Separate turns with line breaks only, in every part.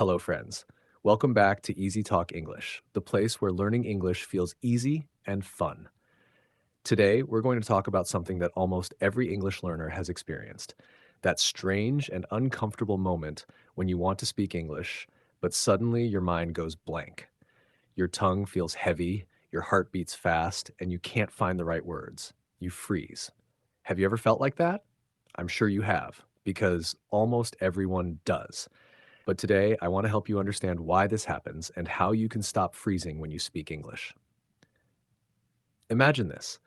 Hello, friends. Welcome back to Easy Talk English, the place where learning English feels easy and fun. Today, we're going to talk about something that almost every English learner has experienced, that strange and uncomfortable moment when you want to speak English, but suddenly your mind goes blank. Your tongue feels heavy, your heart beats fast, and you can't find the right words. You freeze. Have you ever felt like that? I'm sure you have, because almost everyone does. But today, I want to help you understand why this happens and how you can stop freezing when you speak English. Imagine this.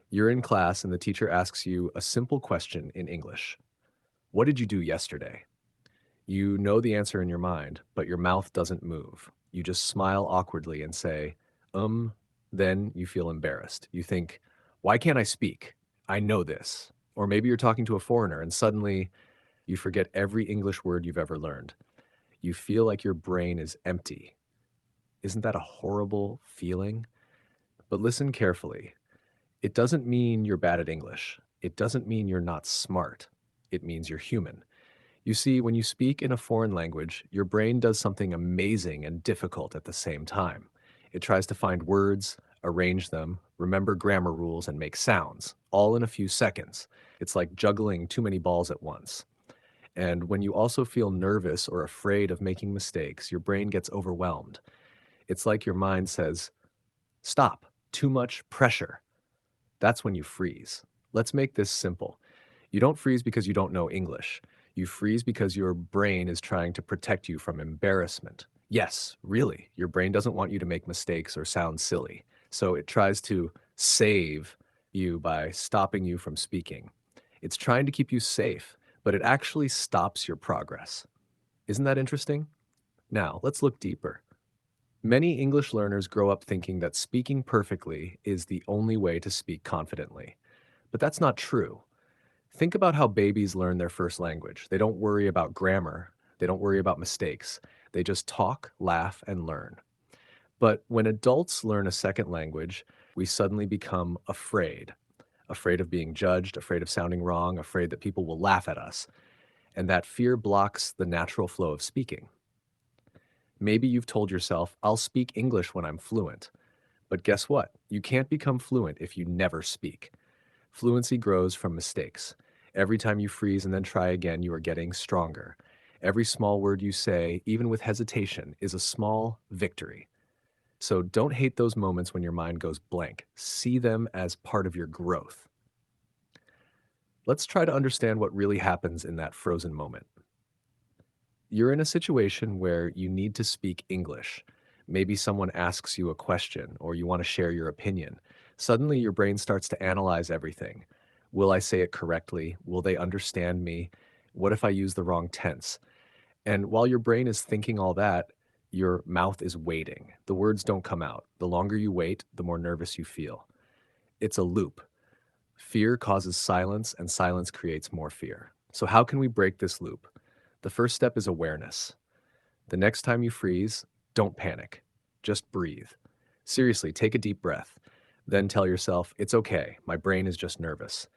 You're in class and the teacher asks you a simple question in English. What did you do yesterday? You know the answer in your mind, but your mouth doesn't move. You just smile awkwardly and say, um, then you feel embarrassed. You think, why can't I speak? I know this. Or maybe you're talking to a foreigner and suddenly you forget every English word you've ever learned. You feel like your brain is empty. Isn't that a horrible feeling? But listen carefully. It doesn't mean you're bad at English. It doesn't mean you're not smart. It means you're human. You see, when you speak in a foreign language, your brain does something amazing and difficult at the same time. It tries to find words, arrange them, remember grammar rules, and make sounds, all in a few seconds. It's like juggling too many balls at once. And when you also feel nervous or afraid of making mistakes, your brain gets overwhelmed. It's like your mind says, stop, too much pressure. That's when you freeze. Let's make this simple. You don't freeze because you don't know English. You freeze because your brain is trying to protect you from embarrassment. Yes, really, your brain doesn't want you to make mistakes or sound silly. So it tries to save you by stopping you from speaking. It's trying to keep you safe, but it actually stops your progress. Isn't that interesting? Now, let's look deeper. Many English learners grow up thinking that speaking perfectly is the only way to speak confidently. But that's not true. Think about how babies learn their first language. They don't worry about grammar, they don't worry about mistakes. They just talk, laugh, and learn. But when adults learn a second language, we suddenly become afraid of being judged, afraid of sounding wrong, afraid that people will laugh at us. And that fear blocks the natural flow of speaking. Maybe you've told yourself, I'll speak English when I'm fluent. But guess what? You can't become fluent if you never speak. Fluency grows from mistakes. Every time you freeze and then try again, you are getting stronger. Every small word you say, even with hesitation, is a small victory. So don't hate those moments when your mind goes blank. See them as part of your growth. Let's try to understand what really happens in that frozen moment. You're in a situation where you need to speak English. Maybe someone asks you a question or you want to share your opinion. Suddenly, your brain starts to analyze everything. Will I say it correctly? Will they understand me? What if I use the wrong tense? And while your brain is thinking all that, your mouth is waiting. The words don't come out. The longer you wait, the more nervous you feel. It's a loop. Fear causes silence, and silence creates more fear. So, how can we break this loop? The first step is awareness. The next time you freeze, don't panic. Just breathe. Seriously, take a deep breath. Then tell yourself, it's okay, my brain is just nervous.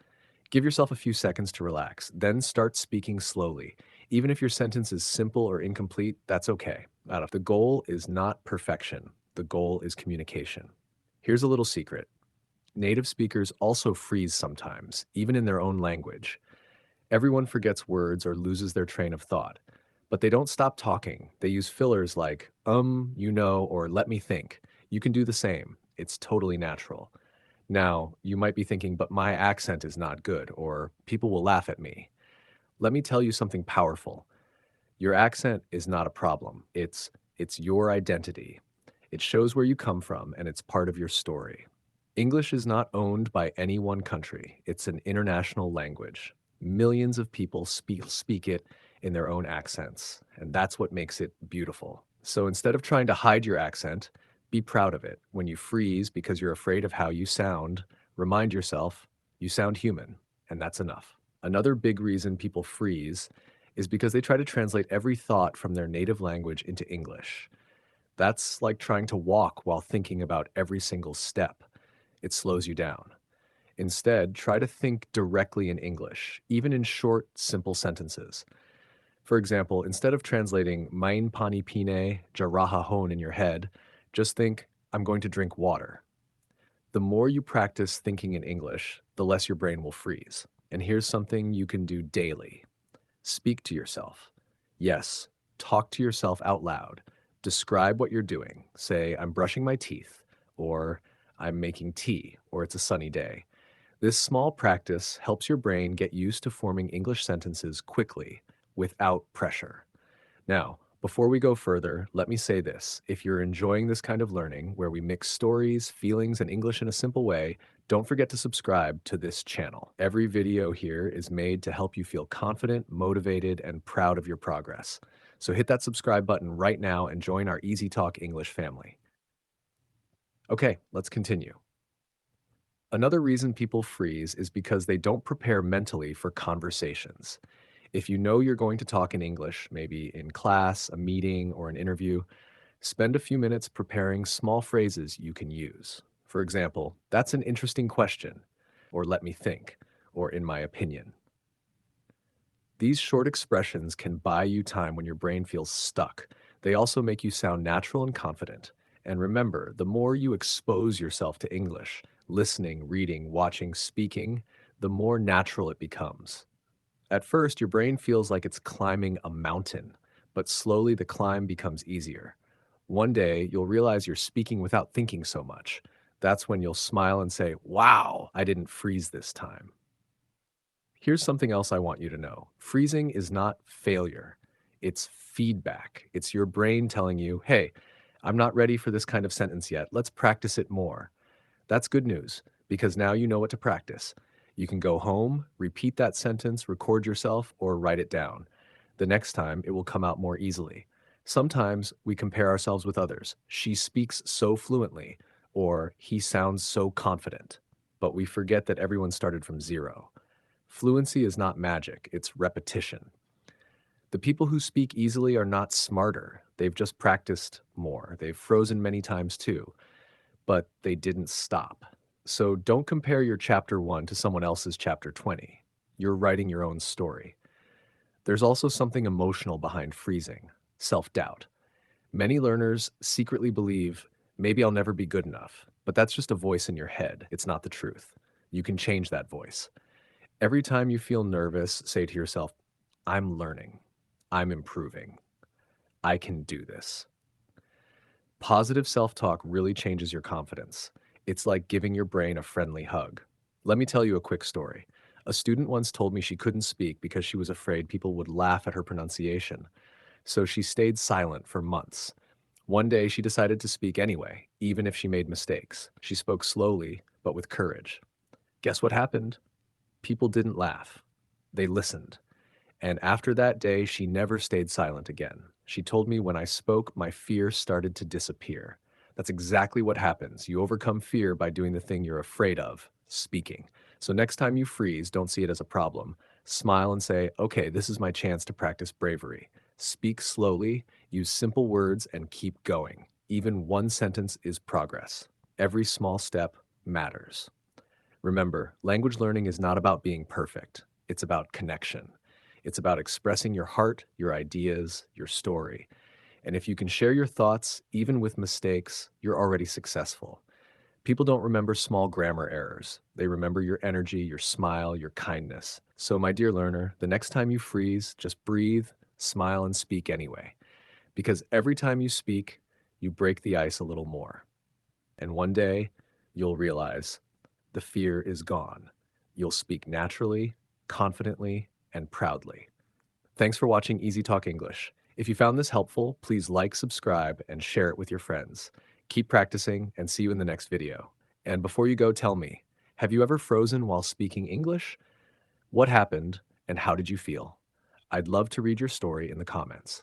Give yourself a few seconds to relax. Then start speaking slowly. Even if your sentence is simple or incomplete, that's okay. The goal is not perfection, the goal is communication. Here's a little secret. Native speakers also freeze sometimes, even in their own language. Everyone forgets words or loses their train of thought. But they don't stop talking. They use fillers like, or let me think. You can do the same. It's totally natural. Now, you might be thinking, but my accent is not good, or people will laugh at me. Let me tell you something powerful. Your accent is not a problem. It's your identity. It shows where you come from, and it's part of your story. English is not owned by any one country. It's an international language. Millions of people speak it in their own accents, and that's what makes it beautiful. So instead of trying to hide your accent, be proud of it. When you freeze because you're afraid of how you sound, remind yourself you sound human, and that's enough. Another big reason people freeze is because they try to translate every thought from their native language into English. That's like trying to walk while thinking about every single step. It slows you down. Instead, try to think directly in English, even in short, simple sentences. For example, instead of translating Main pani pine jaraha hon in your head, just think, I'm going to drink water. The more you practice thinking in English, the less your brain will freeze. And here's something you can do daily. Speak to yourself. Yes, talk to yourself out loud. Describe what you're doing. Say, I'm brushing my teeth, or I'm making tea, or it's a sunny day. This small practice helps your brain get used to forming English sentences quickly without pressure. Now, before we go further, let me say this. If you're enjoying this kind of learning where we mix stories, feelings, and English in a simple way, don't forget to subscribe to this channel. Every video here is made to help you feel confident, motivated, and proud of your progress. So hit that subscribe button right now and join our Easy Talk English family. Okay, let's continue. Another reason people freeze is because they don't prepare mentally for conversations. If you know you're going to talk in English, maybe in class, a meeting, or an interview, spend a few minutes preparing small phrases you can use. For example, that's an interesting question, or let me think, or in my opinion. These short expressions can buy you time when your brain feels stuck. They also make you sound natural and confident. And remember, the more you expose yourself to English, listening, reading, watching, speaking, the more natural it becomes. At first, your brain feels like it's climbing a mountain, but slowly the climb becomes easier. One day, you'll realize you're speaking without thinking so much. That's when you'll smile and say, "Wow, I didn't freeze this time." Here's something else I want you to know. Freezing is not failure. It's feedback. It's your brain telling you, hey, I'm not ready for this kind of sentence yet. Let's practice it more. That's good news because now you know what to practice. You can go home, repeat that sentence, record yourself, or write it down. The next time, it will come out more easily. Sometimes we compare ourselves with others. She speaks so fluently, or he sounds so confident. But we forget that everyone started from zero. Fluency is not magic, it's repetition. The people who speak easily are not smarter. They've just practiced more. They've frozen many times too, but they didn't stop. So don't compare your chapter 1 to someone else's chapter 20. You're writing your own story. There's also something emotional behind freezing, self-doubt. Many learners secretly believe, maybe I'll never be good enough, but that's just a voice in your head. It's not the truth. You can change that voice. Every time you feel nervous, say to yourself, I'm learning, I'm improving, I can do this. Positive self-talk really changes your confidence. It's like giving your brain a friendly hug. Let me tell you a quick story. A student once told me she couldn't speak because she was afraid people would laugh at her pronunciation. So she stayed silent for months. One day she decided to speak anyway, even if she made mistakes. She spoke slowly, but with courage. Guess what happened? People didn't laugh. They listened. And after that day, she never stayed silent again. She told me when I spoke, my fear started to disappear. That's exactly what happens. You overcome fear by doing the thing you're afraid of, speaking. So next time you freeze, don't see it as a problem. Smile and say, okay, this is my chance to practice bravery. Speak slowly, use simple words, and keep going. Even one sentence is progress. Every small step matters. Remember, language learning is not about being perfect. It's about connection. It's about expressing your heart, your ideas, your story. And if you can share your thoughts, even with mistakes, you're already successful. People don't remember small grammar errors. They remember your energy, your smile, your kindness. So, my dear learner, the next time you freeze, just breathe, smile, and speak anyway. Because every time you speak, you break the ice a little more. And one day, you'll realize the fear is gone. You'll speak naturally, confidently, and proudly. Thanks for watching Easy Talk English. If you found this helpful, please like, subscribe, and share it with your friends. Keep practicing and see you in the next video. And before you go, tell me, have you ever frozen while speaking English? What happened and how did you feel? I'd love to read your story in the comments.